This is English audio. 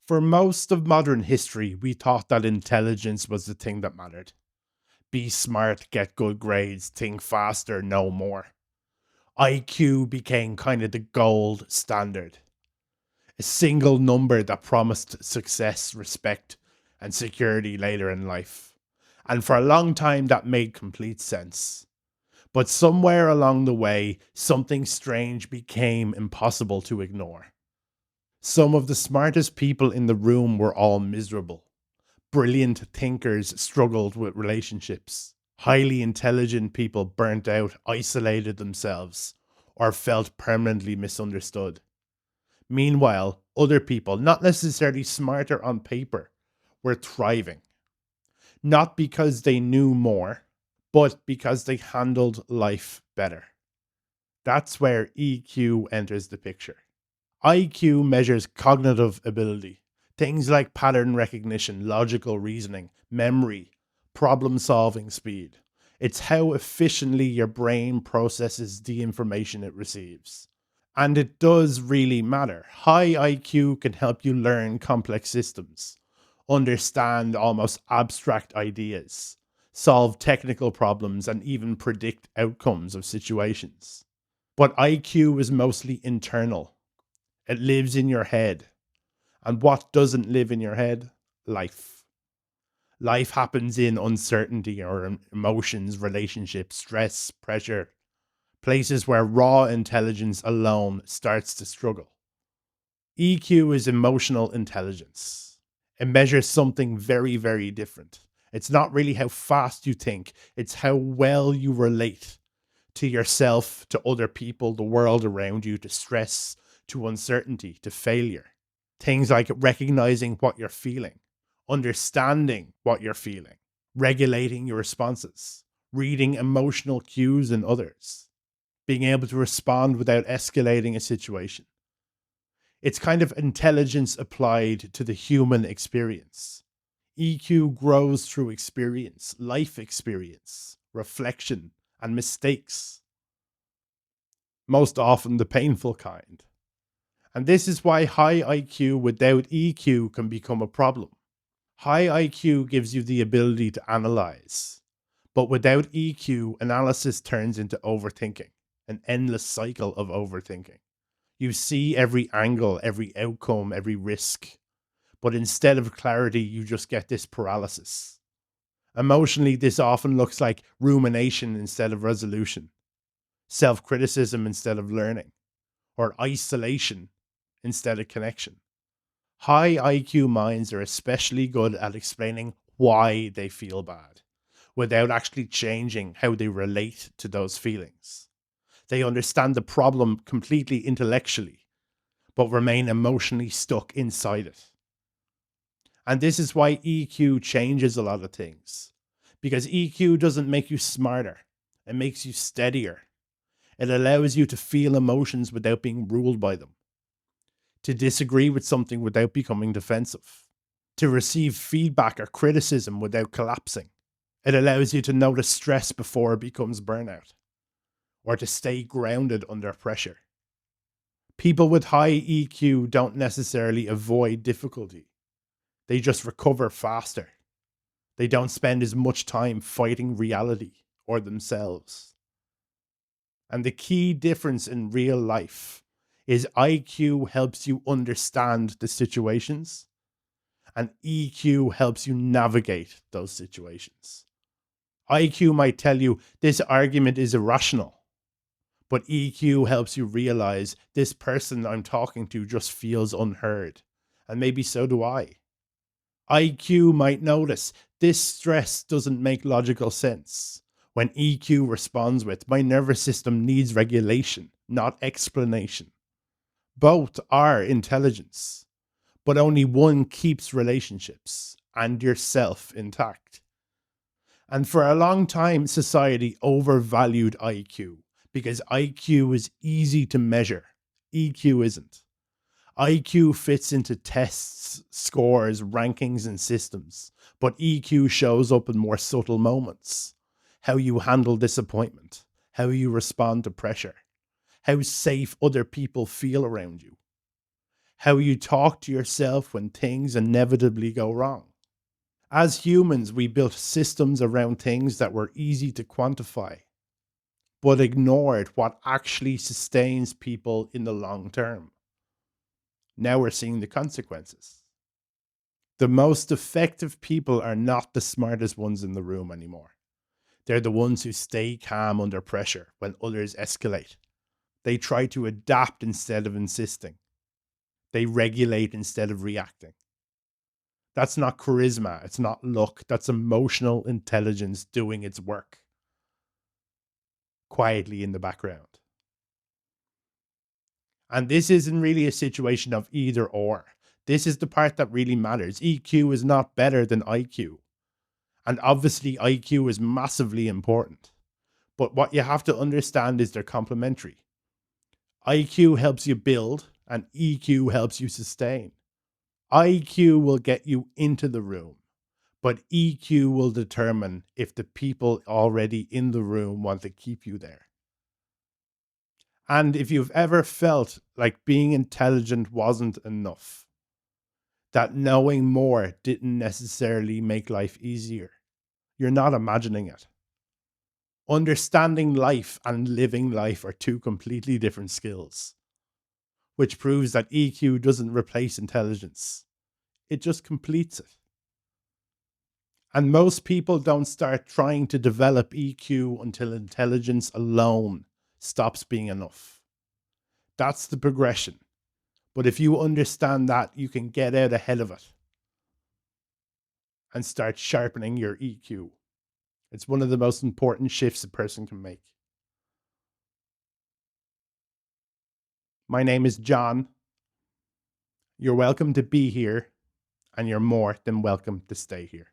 For most of modern history, we thought that intelligence was the thing that mattered. Be smart, get good grades, think faster, know more. IQ became kind of the gold standard, a single number that promised success, respect, and security later in life. And for a long time, that made complete sense. But somewhere along the way, something strange became impossible to ignore. Some of the smartest people in the room were all miserable. Brilliant thinkers struggled with relationships. Highly intelligent people burnt out, isolated themselves, or felt permanently misunderstood. Meanwhile, other people, not necessarily smarter on paper, were thriving. Not because they knew more, but because they handled life better. That's where EQ enters the picture. IQ measures cognitive ability, things like pattern recognition, logical reasoning, memory, problem solving speed. It's how efficiently your brain processes the information it receives. And it does really matter. High IQ can help you learn complex systems, understand almost abstract ideas, solve technical problems, and even predict outcomes of situations. But IQ is mostly internal. It lives in your head. And what doesn't live in your head? Life. Life happens in uncertainty or emotions, relationships, stress, pressure, places where raw intelligence alone starts to struggle. EQ is emotional intelligence. It measures something very, very different. It's not really how fast you think, it's how well you relate to yourself, to other people, the world around you, to stress, to uncertainty, to failure. Things like recognizing what you're feeling, understanding what you're feeling, regulating your responses, reading emotional cues in others, being able to respond without escalating a situation. It's kind of intelligence applied to the human experience. EQ grows through experience, life experience, reflection, and mistakes, most often the painful kind. And this is why high IQ without EQ can become a problem. High IQ gives you the ability to analyze, but without EQ, analysis turns into overthinking, an endless cycle of overthinking. You see every angle, every outcome, every risk, but instead of clarity, you just get this paralysis. Emotionally, this often looks like rumination instead of resolution, self criticism instead of learning, or isolation instead of connection. High IQ minds are especially good at explaining why they feel bad without actually changing how they relate to those feelings. They understand the problem completely intellectually, but remain emotionally stuck inside it. And this is why EQ changes a lot of things. Because EQ doesn't make you smarter, it makes you steadier. It allows you to feel emotions without being ruled by them, to disagree with something without becoming defensive, to receive feedback or criticism without collapsing. It allows you to notice stress before it becomes burnout, or to stay grounded under pressure. People with high EQ don't necessarily avoid difficulty, they just recover faster. They don't spend as much time fighting reality or themselves. And the key difference in real life is IQ helps you understand the situations, and EQ helps you navigate those situations. IQ might tell you this argument is irrational, but EQ helps you realize this person I'm talking to just feels unheard. And maybe so do I. IQ might notice this stress doesn't make logical sense. When EQ responds with, my nervous system needs regulation, not explanation. Both are intelligence, but only one keeps relationships and yourself intact. And for a long time, society overvalued IQ because IQ is easy to measure. EQ isn't. IQ fits into tests, scores, rankings, and systems, but EQ shows up in more subtle moments. How you handle disappointment, how you respond to pressure, how safe other people feel around you, how you talk to yourself when things inevitably go wrong. As humans, we built systems around things that were easy to quantify, but ignored what actually sustains people in the long term. Now we're seeing the consequences. The most effective people are not the smartest ones in the room anymore. They're the ones who stay calm under pressure when others escalate. They try to adapt instead of insisting. They regulate instead of reacting. That's not charisma. It's not luck. That's emotional intelligence doing its work quietly in the background. And this isn't really a situation of either or. This is the part that really matters. EQ is not better than IQ. And obviously, IQ is massively important. But what you have to understand is they're complementary. IQ helps you build, and EQ helps you sustain. IQ will get you into the room, but EQ will determine if the people already in the room want to keep you there. And if you've ever felt like being intelligent wasn't enough, that knowing more didn't necessarily make life easier, you're not imagining it. Understanding life and living life are two completely different skills, which proves that EQ doesn't replace intelligence, it just completes it. And most people don't start trying to develop EQ until intelligence alone stops being enough. That's the progression. But if you understand that, you can get out ahead of it and start sharpening your EQ. It's one of the most important shifts a person can make. My name is John. You're welcome to be here, and you're more than welcome to stay here.